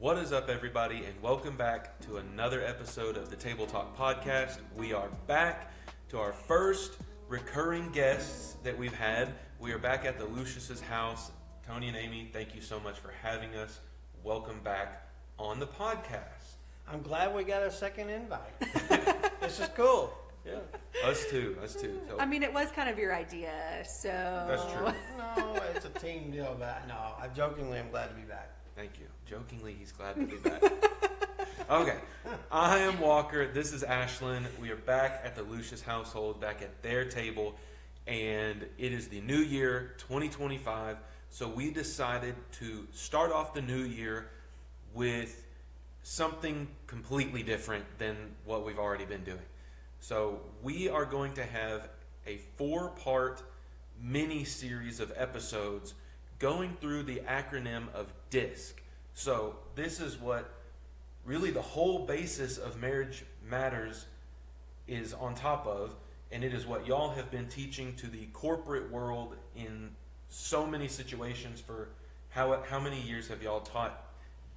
What is up, everybody, and welcome back to another episode of the Table Talk Podcast. We are back to our first recurring guests that we've had. We are back at the Lucius's house. Tony and Amy, thank you so much for having us. Welcome back on the podcast. I'm glad we got a second invite. This is cool. Yeah, us too. So, I mean, it was kind of your idea, so... That's true. No, it's a team deal, but no, I'm glad to be back. Thank you. Jokingly, he's glad to be back. Okay, I am Walker. This is Ashlyn. We are back at the Lucius household, back at their table, and it is the new year, 2025. So we decided to start off the new year with something completely different than what we've already been doing. So we are going to have a 4-part mini-series of episodes going through the acronym of DISC. So this is what really the whole basis of Marriage Matters is on top of, and it is what y'all have been teaching to the corporate world in so many situations. For how many years have y'all taught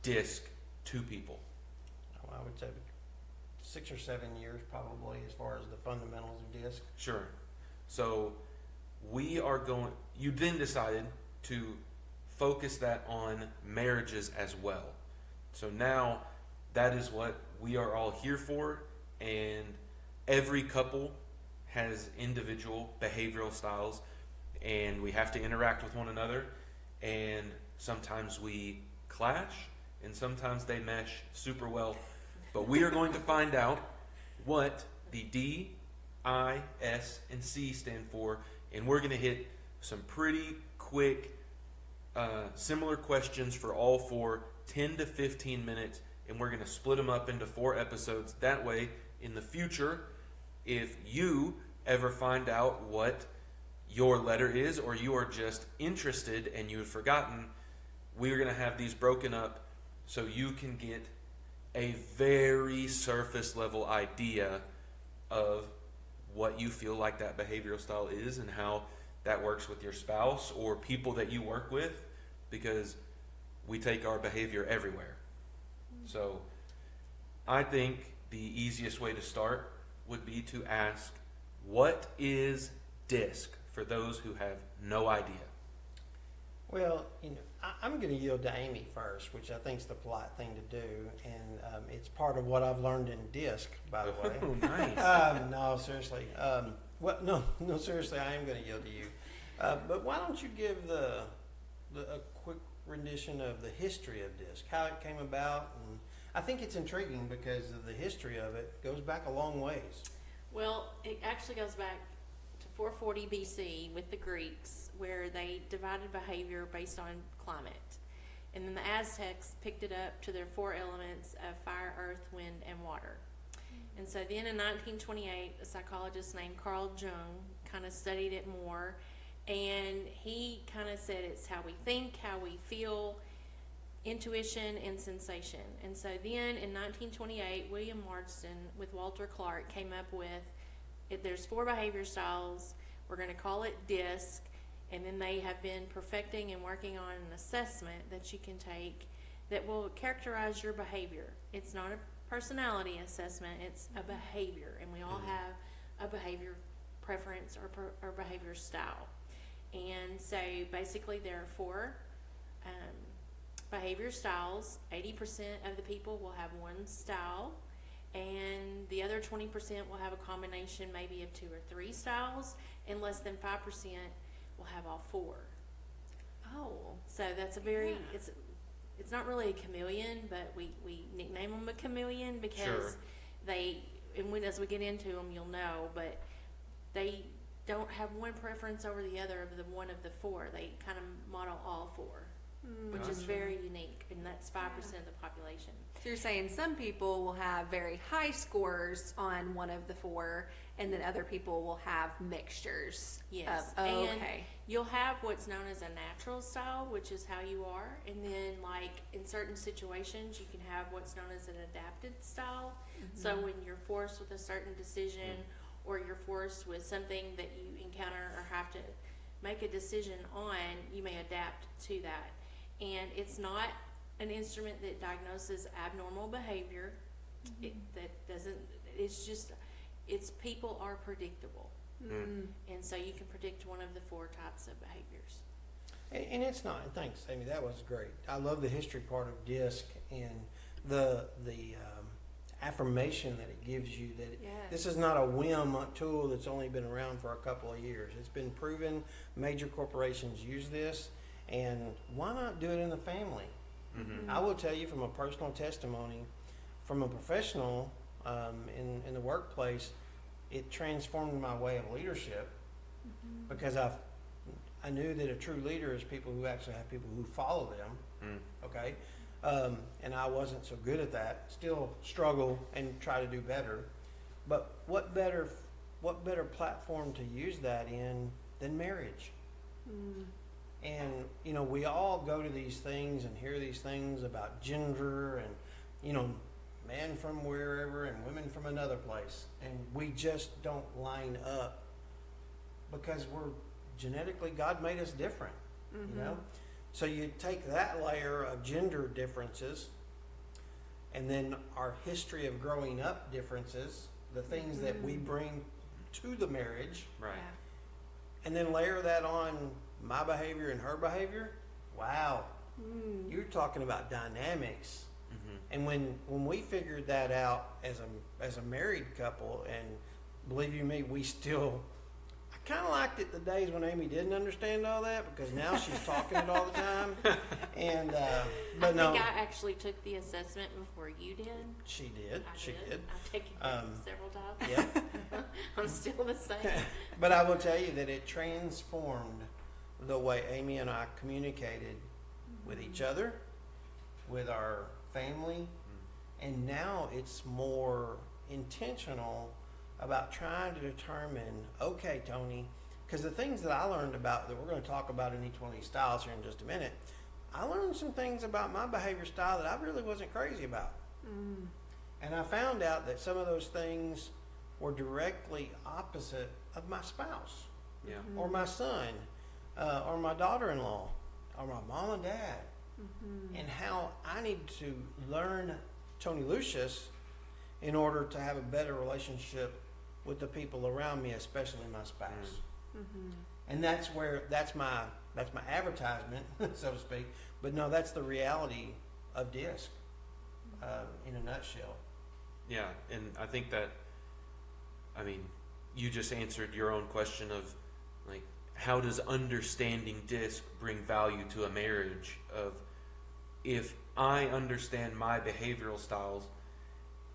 DISC to people? Well, I would say 6 or 7 years probably, as far as the fundamentals of DISC. Sure. So you then decided to focus that on marriages as well. So now that is what we are all here for, and every couple has individual behavioral styles, and we have to interact with one another, and sometimes we clash, and sometimes they mesh super well. But we are going to find out what the D, I, S, and C stand for, and we're going to hit some pretty quick, similar questions for all 4, 10 to 15 minutes, and we're going to split them up into 4 episodes. That way, in the future, if you ever find out what your letter is, or you are just interested and you have forgotten, we're going to have these broken up so you can get a very surface level idea of what you feel like that behavioral style is and how that works with your spouse or people that you work with, because we take our behavior everywhere. So I think the easiest way to start would be to ask, what is DISC, for those who have no idea? Well, I'm going to yield to Amy first, which I think is the polite thing to do, and it's part of what I've learned in DISC, by the way. Oh, nice. No, seriously. No, seriously, I am going to yield to you. But why don't you give a quick rendition of the history of DISC, how it came about? And I think it's intriguing because of the history of it goes back a long ways. Well, it actually goes back to 440 BC with the Greeks, where they divided behavior based on climate. And then the Aztecs picked it up to their 4 elements of fire, earth, wind, and water. And so then in 1928, a psychologist named Carl Jung kind of studied it more, and he kind of said it's how we think, how we feel, intuition, and sensation. And so then in 1928, William Marston with Walter Clark came up with, there's 4 behavior styles, we're going to call it DISC, and then they have been perfecting and working on an assessment that you can take that will characterize your behavior. It's not a personality assessment, it's a behavior, and we all have a behavior preference or behavior style. And so basically there are 4 behavior styles. 80% of the people will have one style, and the other 20% will have a combination maybe of 2 or 3 styles, and less than 5% will have all 4. Oh. So that's a very, it's not really a chameleon, but we nickname them a chameleon because Sure. as we get into them, you'll know, but they don't have one preference over the other of the one of the 4. They kind of model all 4, which is very unique, and that's 5% of the population. So you're saying some people will have very high scores on one of the 4, and then other people will have mixtures. Yes, and okay. You'll have what's known as a natural style, which is how you are, and then like in certain situations you can have what's known as an adapted style. So when you're forced with a certain decision, or you're forced with something that you encounter or have to make a decision on, you may adapt to that. And it's not an instrument that diagnoses abnormal behavior. That doesn't, it's people are predictable. Mm. And so you can predict one of the 4 types of behaviors. And it's not. Thanks, Amy. That was great. I love the history part of DISC and the affirmation that it gives you that Yes. this is not a whim tool that's only been around for a couple of years. It's been proven. Major corporations use this, and why not do it in the family? Mm-hmm. I will tell you from a personal testimony, from a professional in the workplace, it transformed my way of leadership because I knew that a true leader is people who actually have people who follow them. Okay, and I wasn't so good at that. Still struggle and try to do better. But what better platform to use that in than marriage? And you know, we all go to these things and hear these things about gender and, you know, man from wherever and women from another place, and we just don't line up because we're genetically, God made us different. You know, so you take that layer of gender differences and then our history of growing up differences, the things that we bring to the marriage, Right. and then layer that on my behavior and her behavior. Wow, you're talking about dynamics. And when we figured that out as a married couple, and believe you me, we still, I kind of liked it the days when Amy didn't understand all that, because now she's talking it all the time. And but no, I think I actually took the assessment before you did. she did. I She did. I've taken it several times. Yep. I'm still the same. But I will tell you that it transformed the way Amy and I communicated with each other, with our family, and now it's more intentional about trying to determine, okay, Tony, because the things that I learned about that we're going to talk about in each one of these styles here in just a minute, I learned some things about my behavior style that I really wasn't crazy about. And I found out that some of those things were directly opposite of my spouse, Yeah. or my son, or my daughter-in-law, or my mom and dad, and how I need to learn Tony Lucius in order to have a better relationship with the people around me, especially my spouse. And that's my advertisement, so to speak. But no, that's the reality of DISC in a nutshell. Yeah, and I think that, I mean, you just answered your own question of, like, how does understanding DISC bring value to a marriage? Of, if I understand my behavioral styles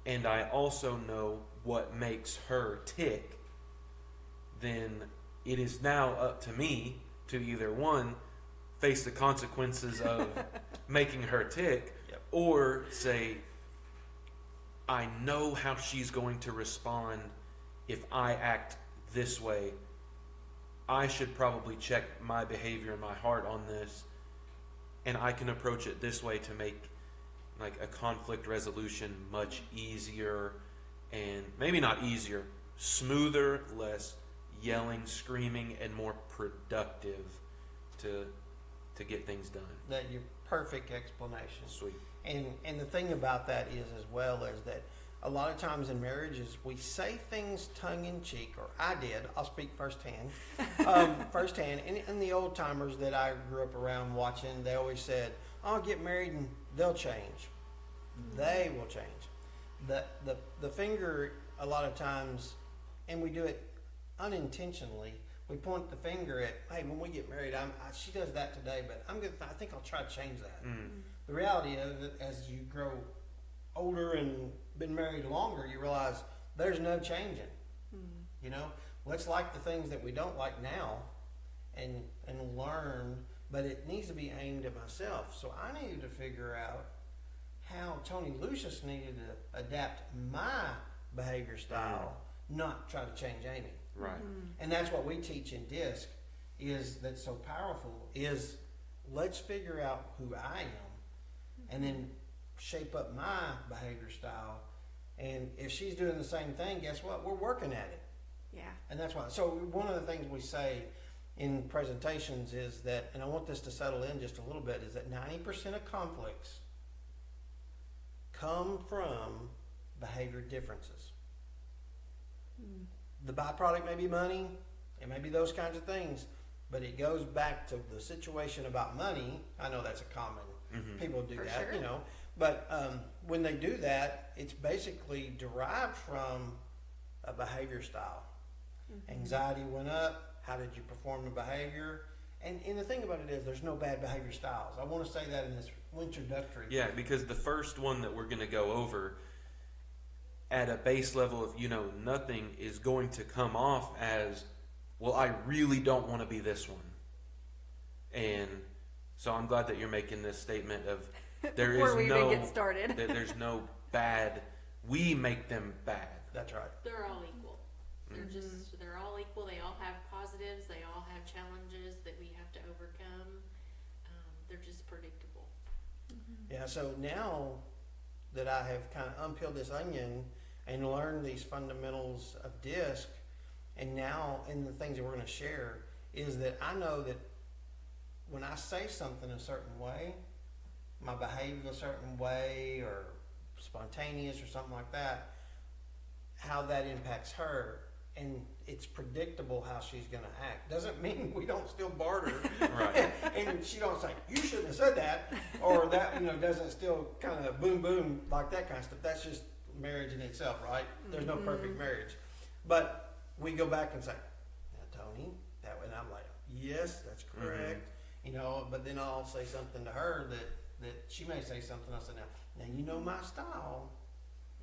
and I also know what makes her tick, then it is now up to me to either, one, face the consequences of making her tick, Yep. or say, I know how she's going to respond if I act this way. I should probably check my behavior and my heart on this, and I can approach it this way to make, like, a conflict resolution much easier, and maybe not easier, smoother, less yelling, screaming, and more productive to get things done. That your perfect explanation. Sweet. And the thing about that is, as well, is that a lot of times in marriages we say things tongue in cheek, or I did. I'll speak firsthand. Firsthand. And the old timers that I grew up around watching, they always said, "I'll get married and they'll change." They will change. The finger, a lot of times, and we do it unintentionally. We point the finger at, hey, when we get married, she does that today, but I think I'll try to change that. The reality of it, as you grow older and been married longer, you realize there's no changing. You know, let's like the things that we don't like now, and learn. But it needs to be aimed at myself. So I needed to figure out how Tony Lucius needed to adapt my behavior style, not try to change Amy. Right. And that's what we teach in DISC, is that's so powerful, is let's figure out who I am and then shape up my behavior style. And if she's doing the same thing, guess what? We're working at it. Yeah. And that's why. So one of the things we say in presentations is that, and I want this to settle in just a little bit, is that 90% of conflicts come from behavior differences. The byproduct may be money, it may be those kinds of things, but it goes back to the situation about money. I know that's a common, people do For that, sure. you know, but when they do that, it's basically derived from a behavior style. Anxiety went up, how did you perform the behavior? And the thing about it is there's no bad behavior styles. I want to say that in this introductory. Yeah, because the first one that we're going to go over at a base level of, you know, nothing is going to come off as, well, I really don't want to be this one. And so I'm glad that you're making this statement of there Before is we no, even get started. that there's no bad, we make them bad. That's right. They're all equal. They're all equal. They all have positives. They all have challenges that we have to overcome. They're just predictable. Yeah, so now that I have kind of unpeeled this onion and learned these fundamentals of DISC, and now in the things that we're going to share, is that I know that when I say something a certain way, my behavior a certain way, or spontaneous or something like that, how that impacts her. And it's predictable how she's going to act. Doesn't mean we don't still barter. Right. And she don't say, you shouldn't have said that, or that, you know, doesn't still kind of boom, boom, like that kind of stuff. That's just marriage in itself, right? There's no perfect marriage. But we go back and say, now, Tony, that, and I'm like, yes, that's correct. You know, but then I'll say something to her that she may say something. I'll say, now you know my style.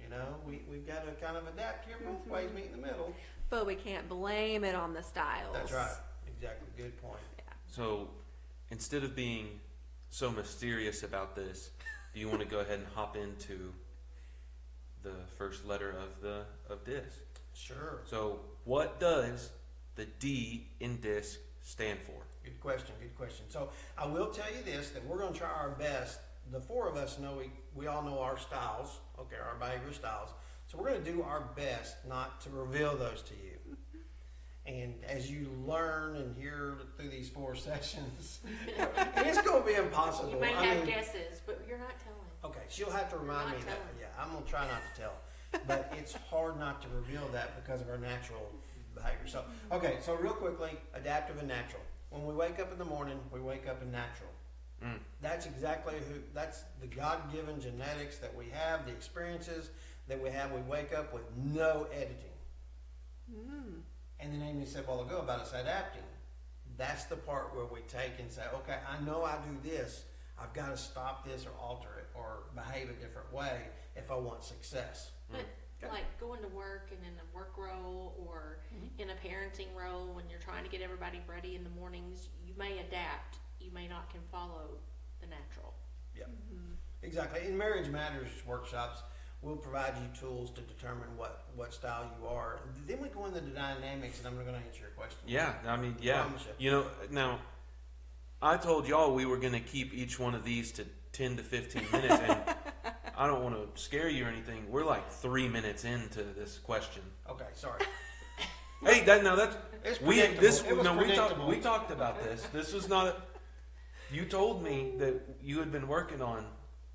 You know, we've got to kind of adapt here both ways, meet in the middle. But we can't blame it on the styles. That's right. Exactly. Good point. So instead of being so mysterious about this, do you want to go ahead and hop into the first letter of DISC? Sure. So what does the D in DISC stand for? Good question. Good question. So I will tell you this, that we're going to try our best. The four of us know, we all know our styles, okay, our behavior styles. So we're going to do our best not to reveal those to you. And as you learn and hear through these 4 sessions, and it's going to be impossible. You may I have mean, guesses, but you're not telling. okay, she'll have to remind me Not that. telling. Yeah, I'm going to try not to tell. But it's hard not to reveal that because of our natural behavior. So, okay, so real quickly, adaptive and natural. When we wake up in the morning, we wake up in natural. That's exactly that's the God-given genetics that we have, the experiences that we have. We wake up with no editing. And then Amy said a while ago about us adapting. That's the part where we take and say, okay, I know I do this. I've got to stop this or alter it or behave a different way if I want success. But Okay. like going to work and in a work role or in a parenting role, when you're trying to get everybody ready in the mornings, you may adapt. You may not can follow the natural. Yeah, exactly. In Marriage Matters workshops, we'll provide you tools to determine what style you are. Then we go into the dynamics, and I'm going to answer your question. Yeah, I mean, yeah. Promise you. You know, now, I told y'all we were going to keep each one of these to 10 to 15 minutes, and I don't want to scare you or anything. We're like 3 minutes into this question. Okay, sorry. Hey, that's It's we predictable. this It was no predictable. we talked about this. This was not. You told me that you had been working on.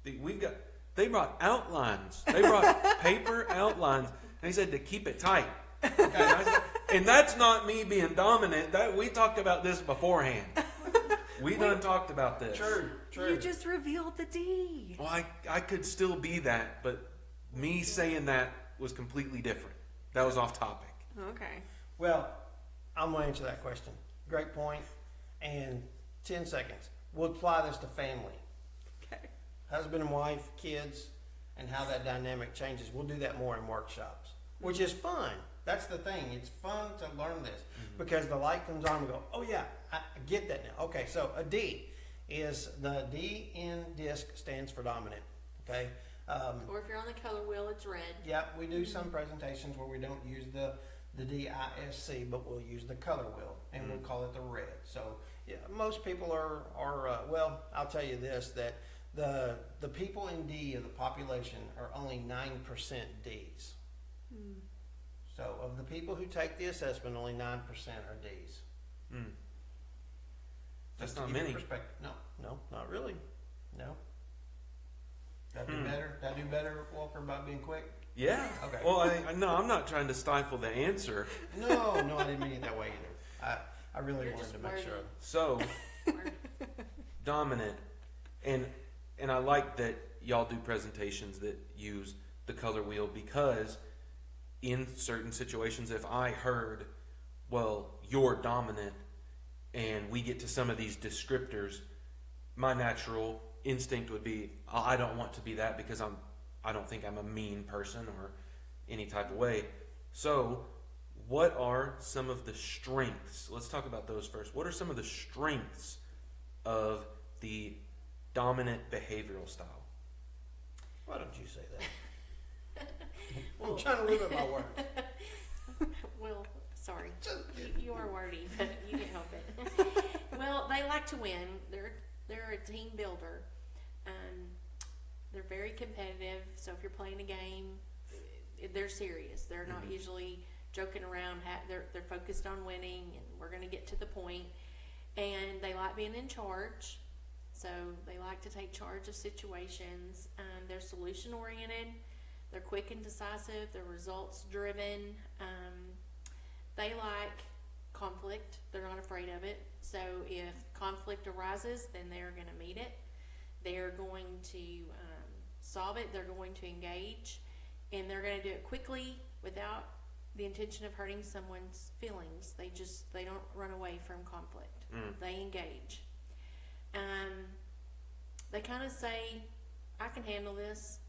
They brought outlines. They brought paper outlines. And he said to keep it tight. And that's not me being dominant. That we talked about this beforehand. We done talked about this. True. You just revealed the D. Well, I could still be that, but me saying that was completely different. That was off topic. Okay. Well, I'm going to answer that question. Great point. And 10 seconds. We'll apply this to family. Okay. Husband and wife, kids, and how that dynamic changes. We'll do that more in workshops, which is fun. That's the thing. It's fun to learn this because the light comes on and we go, oh yeah, I get that now. Okay, so a D is the D in DISC stands for dominant. Okay. Or if you're on the color wheel, it's red. Yeah, we do some presentations where we don't use the DISC, but we'll use the color wheel, and we'll call it the red. So, yeah, most people are well, I'll tell you this, that the people in D of the population are only 9% Ds. So, of the people who take the assessment, only 9% are Ds. That's Just to not give you many. perspective. No, not really. No. Did I do better? Did I do better, Walker, about being quick? Yeah. Okay. Well, no, I'm not trying to stifle the answer. No, I didn't mean it that way either. I really You're wanted just to make sure. wordy. So, Word. dominant, and I like that y'all do presentations that use the color wheel, because in certain situations, if I heard, well, you're dominant, and we get to some of these descriptors, my natural instinct would be, I don't want to be that, because I don't think I'm a mean person or any type of way. So, what are some of the strengths? Let's talk about those first. What are some of the strengths of the dominant behavioral style? Why don't you say that? I'm trying to limit my words. Well, sorry. Just You are wordy, but you can't help it. Well, they like to win. They're a team builder. They're very competitive. So if you're playing a game, they're serious. They're not usually joking around. They're focused on winning, and we're going to get to the point. And they like being in charge. So they like to take charge of situations. They're solution oriented. They're quick and decisive. They're results driven. They like conflict. They're not afraid of it. So if conflict arises, then they're going to meet it. They're going to solve it. They're going to engage, and they're going to do it quickly without the intention of hurting someone's feelings. They don't run away from conflict. They engage. They kind of say, I can handle this,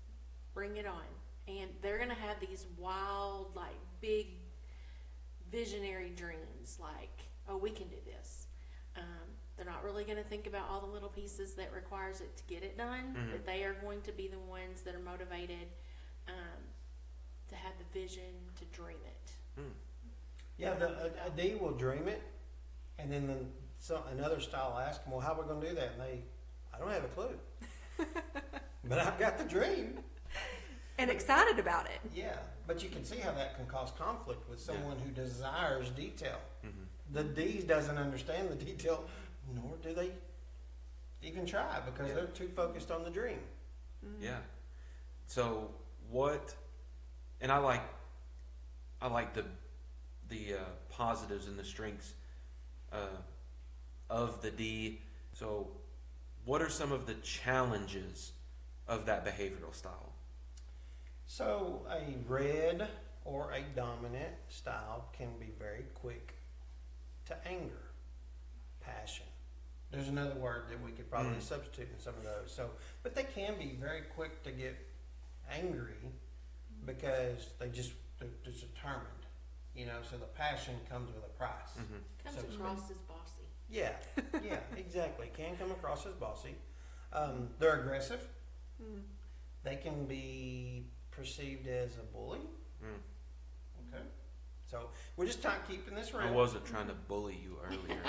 bring it on. And they're going to have these wild, like big visionary dreams, like, oh, we can do this. They're not really going to think about all the little pieces that requires it to get it done, but they are going to be the ones that are motivated to have the vision to dream it. Yeah, a D will dream it, and then another style asks them, well, how are we going to do that? And I don't have a clue. But I've got the dream. And excited about it. Yeah, but you can see how that can cause conflict with someone who desires detail. The D's doesn't understand the detail, nor do they even try, because they're too focused on the dream. Yeah. So what? And I like the positives and the strengths of the D. So, what are some of the challenges of that behavioral style? So a red or a dominant style can be very quick to anger, passion. There's another word that we could probably substitute in some of those. So, but they can be very quick to get angry because they're just determined, so the passion comes with a price. Comes So- across as bossy. Yeah, exactly. Can come across as bossy. They're aggressive. They can be perceived as a bully. Okay. So we're just keeping this I real. wasn't trying to bully you earlier.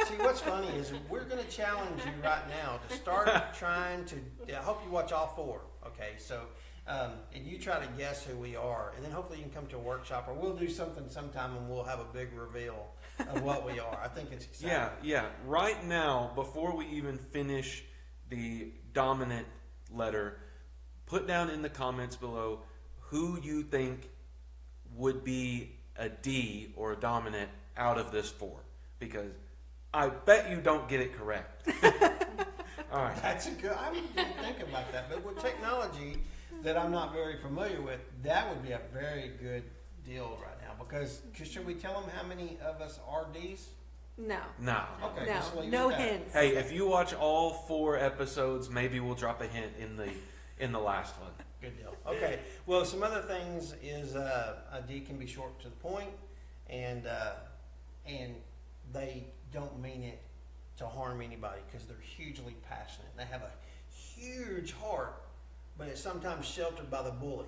See, what's funny is we're going to challenge you right now to start trying to. I hope you watch all four. Okay, so and you try to guess who we are, and then hopefully you can come to a workshop, or we'll do something sometime, and we'll have a big reveal of what we are. I think it's exciting. Yeah. Right now, before we even finish the dominant letter, put down in the comments below who you think would be a D or a dominant out of this four, because I bet you don't get it correct. All right. That's a good. I didn't think about that, but with technology that I'm not very familiar with, that would be a very good deal right now. Because should we tell them how many of us are D's? No. No. Okay, just No. leave No it at that. hints. Hey, if you watch all 4 episodes, maybe we'll drop a hint in the last one. Good deal. Okay. Well, some other things is a D can be short to the point, and they don't mean it to harm anybody because they're hugely passionate. They have a huge heart, but it's sometimes sheltered by the bully.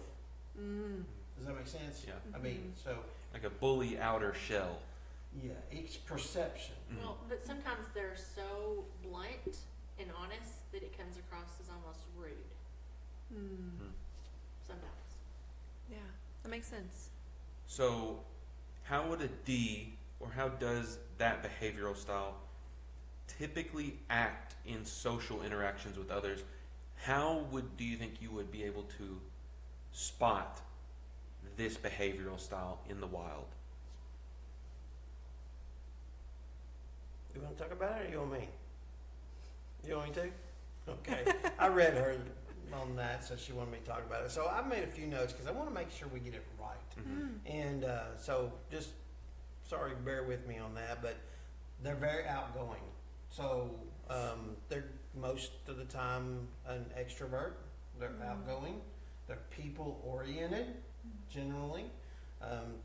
Does that make sense? Yeah. I mean, so Like a bully outer shell. yeah, it's perception. Well, but sometimes they're so blunt and honest that it comes across as almost rude. Sometimes. Yeah, that makes sense. So, how would a D, or how does that behavioral style typically act in social interactions with others? how do you think you would be able to spot this behavioral style in the wild? You want to talk about it or you want me? You want me to? Okay. I read her on that, so she wanted me to talk about it. So I made a few notes because I want to make sure we get it right. And so just, sorry, bear with me on that, but they're very outgoing. So they're most of the time an extrovert. They're outgoing. They're people-oriented, generally.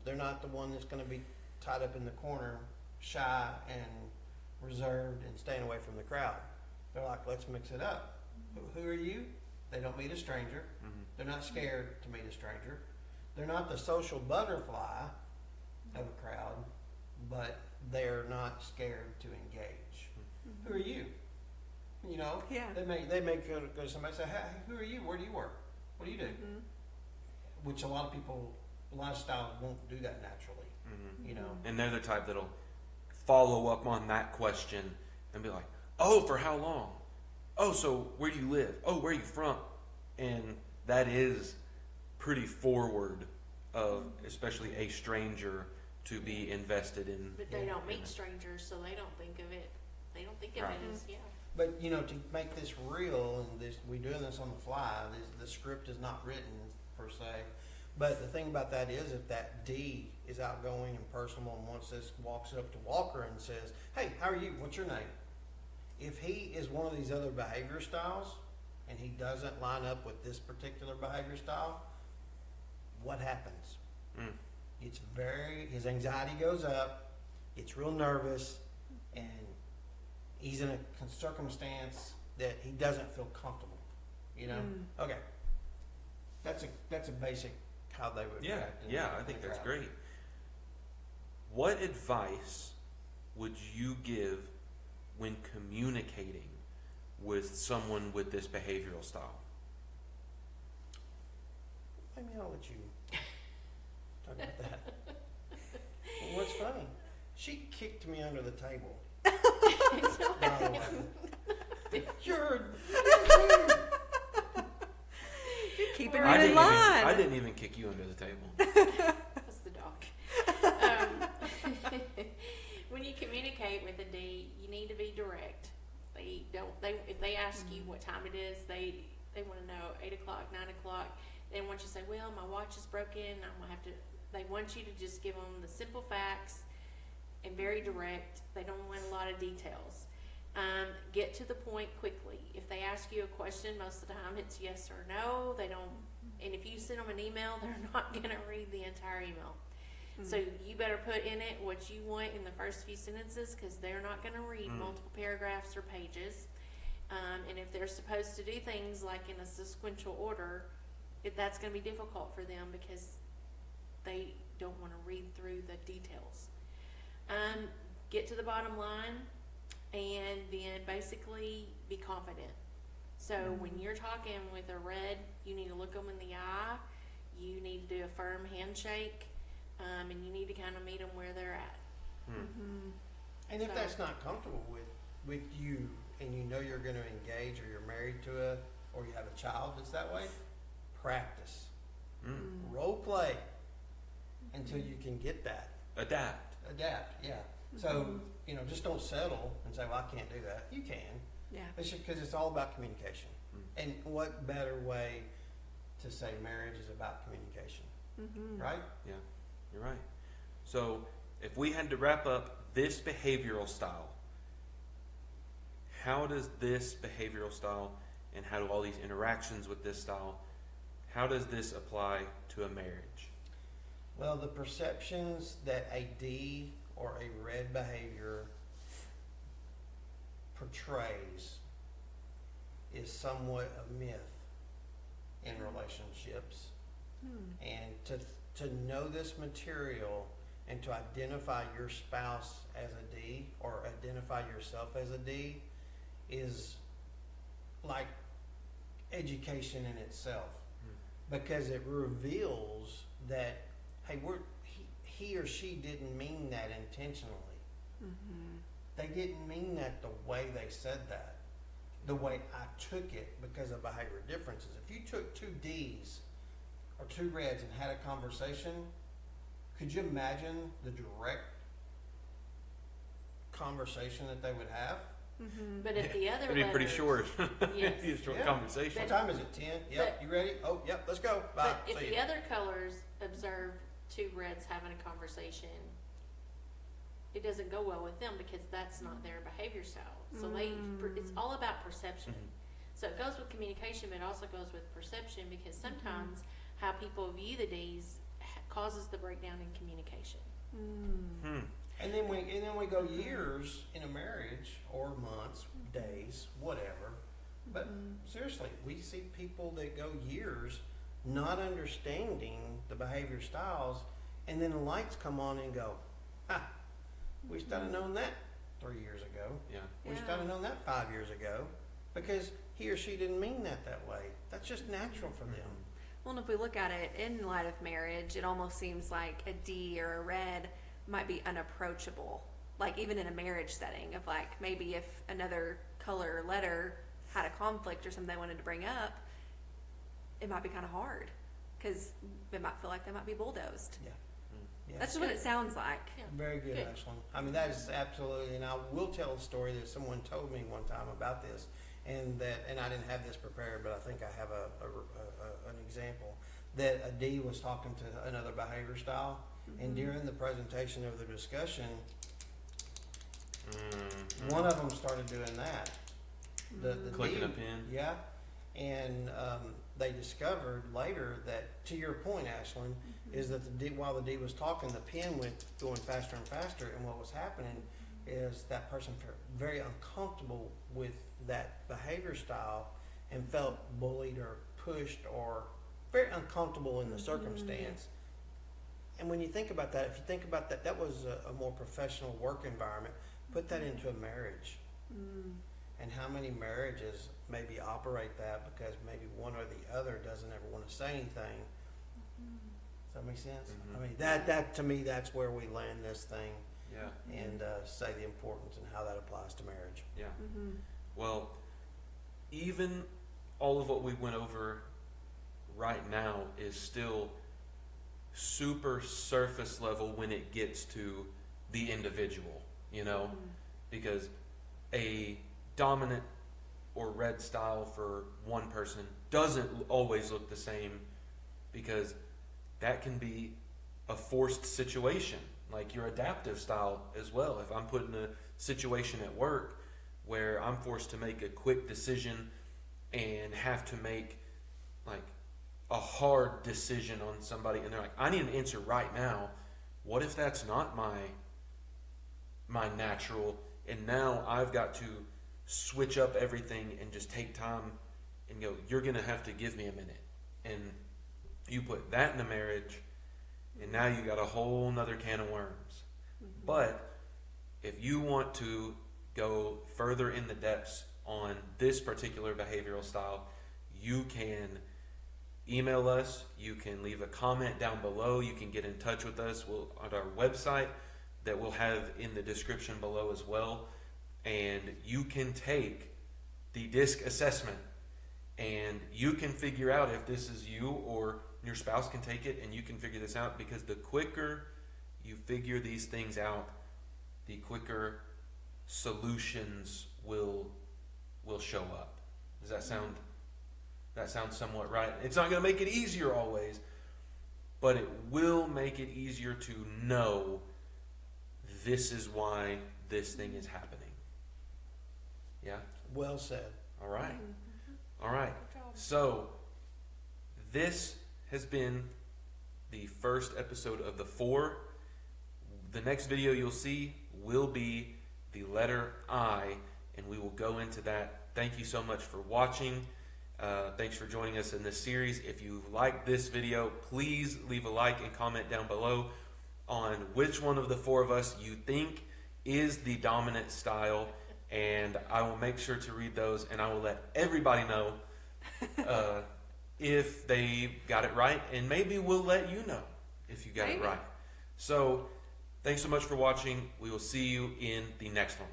They're not the one that's going to be tied up in the corner, shy and reserved and staying away from the crowd. They're like, let's mix it up. Who are you? They don't meet a stranger. They're not scared to meet a stranger. They're not the social butterfly of a crowd, but they're not scared to engage. Who are you? You know, Yeah. they may go to somebody and say, hey, who are you? Where do you work? What do you do? Which a lot of people, lifestyles won't do that naturally. You know, And they're the type that'll follow up on that question and be like, oh, for how long? Oh, so where do you live? Oh, where are you from? And that is pretty forward of especially a stranger to be invested in. But they don't in meet it. strangers, so they don't think of it. They don't think of Right. it as but you know, to make this real, and this we're doing this on the fly. The script is not written per se, but the thing about that is, if that D is outgoing and personal, and once this walks up to Walker and says, "Hey, how are you? What's your name?" If he is one of these other behavior styles, and he doesn't line up with this particular behavior style, what happens? Mm. It's his anxiety goes up, gets real nervous, and he's in a circumstance that he doesn't feel comfortable. You know? Okay. That's a basic how they would Yeah, react in yeah, the I think that's crowd. great. What advice would you give when communicating with someone with this behavioral style? Maybe I'll let you talk about that. Well, what's funny? She kicked me under the table. By the way. You're Keeping Right. it in line. I didn't even kick you under the table. That's the dog. When you communicate with a D, you need to be direct. If they ask you what time it is, they want to know 8 o'clock, 9 o'clock. They want you to say, well, my watch is broken. I'm gonna have to. They want you to just give them the simple facts and very direct. They don't want a lot of details. Get to the point quickly. If they ask you a question, most of the time it's yes or no. They don't, and if you send them an email, they're not gonna read the entire email. So you better put in it what you want in the first few sentences, because they're not gonna read multiple paragraphs or pages. And if they're supposed to do things like in a sequential order, that's gonna be difficult for them because they don't wanna read through the details. Get to the bottom line, and then basically be confident. So when you're talking with a red, you need to look them in the eye, you need to do a firm handshake, and you need to kind of meet them where they're at. And if So- that's not comfortable with you, and you know you're going to engage, or you're married to or you have a child that's that way, practice, role play until you can get that. Adapt. Adapt, yeah. So you know, just don't settle and say, "Well, I can't do that." You can. Yeah. It's just because it's all about communication. And what better way to say marriage is about communication, right? Yeah, you're right. So if we had to wrap up this behavioral style, how does this behavioral style and how do all these interactions with this style, how does this apply to a marriage? Well, the perceptions that a D or a red behavior portrays is somewhat a myth in relationships. And to know this material and to identify your spouse as a D or identify yourself as a D is like education in itself, because it reveals that, hey, he or she didn't mean that intentionally. They didn't mean that the way they said that. the way I took it because of behavior differences. If you took two Ds or two reds and had a conversation, could you imagine the direct conversation that they would have? Mm-hmm. But if the other It'd be pretty letters- short. Yes. It'd be a short Yeah. conversation. What time is it? 10? Yep. You ready? Oh, yep. Let's go. Bye. But if See the ya. other colors observe two reds having a conversation, it doesn't go well with them because that's not their behavior style. So it's all about perception. Mhm. So it goes with communication, but it also goes with perception because sometimes how people view the Ds causes the breakdown in communication. Hmm. And then we go years in a marriage, or months, days, whatever. But seriously, we see people that go years not understanding the behavior styles, and then the lights come on and go, ha, we should have known that 3 years ago. Yeah. We should have known that 5 years ago, because he or she didn't mean that way. That's just natural for them. Well, and if we look at it in light of marriage, it almost seems like a D or a red might be unapproachable. Like even in a marriage setting of like maybe if another color or letter had a conflict or something they wanted to bring up, it might be kind of hard because it might feel like they might be bulldozed. Yeah. That's just what it sounds like. Yeah. Very good, Good. Ashlyn. I mean, that is absolutely, and I will tell a story that someone told me one time about this, and I didn't have this prepared, but I think I have an example, that a D was talking to another behavior style, and during the presentation of the discussion, one of them started doing that. The Clicking D, a pen. Yeah, and they discovered later that, to your point, Ashlyn, is that the D, while the D was talking, the pen went going faster and faster, and what was happening is that person felt very uncomfortable with that behavior style and felt bullied or pushed or very uncomfortable in the circumstance. And when you think about that, if you think about that, that was a more professional work environment. Put that into a marriage. And how many marriages maybe operate that because maybe one or the other doesn't ever want to say anything. Does that make sense? I mean, that to me, that's where we land this thing Yeah. and say the importance and how that applies to marriage. Yeah. Well, even all of what we went over right now is still super surface level when it gets to the individual, you know, because a dominant or red style for one person doesn't always look the same, because that can be a forced situation, like your adaptive style as well. If I'm put in a situation at work where I'm forced to make a quick decision and have to make like a hard decision on somebody, and they're like, I need an answer right now. What if that's not my natural, and now I've got to switch up everything and just take time and go, you're gonna have to give me a minute. And you put that in a marriage, and now you got a whole nother can of worms. But if you want to go further in the depths on this particular behavioral style, you can email us, you can leave a comment down below, you can get in touch with us on our website that we'll have in the description below as well, and you can take the DISC assessment and you can figure out if this is you, or your spouse can take it and you can figure this out, because the quicker you figure these things out, the quicker solutions will show up. Does that sound somewhat right? It's not going to make it easier always, but it will make it easier to know this is why this thing is happening. Yeah? Well said. All right. All right. So this has been the first episode of the 4. The next video you'll see will be the letter I, and we will go into that. Thank you so much for watching. Thanks for joining us in this series. If you like this video, please leave a like and comment down below on which one of the 4 of us you think is the dominant style, and I will make sure to read those, and I will let everybody know if they got it right, and maybe we'll let you know if you got it right. So thanks so much for watching. We will see you in the next one.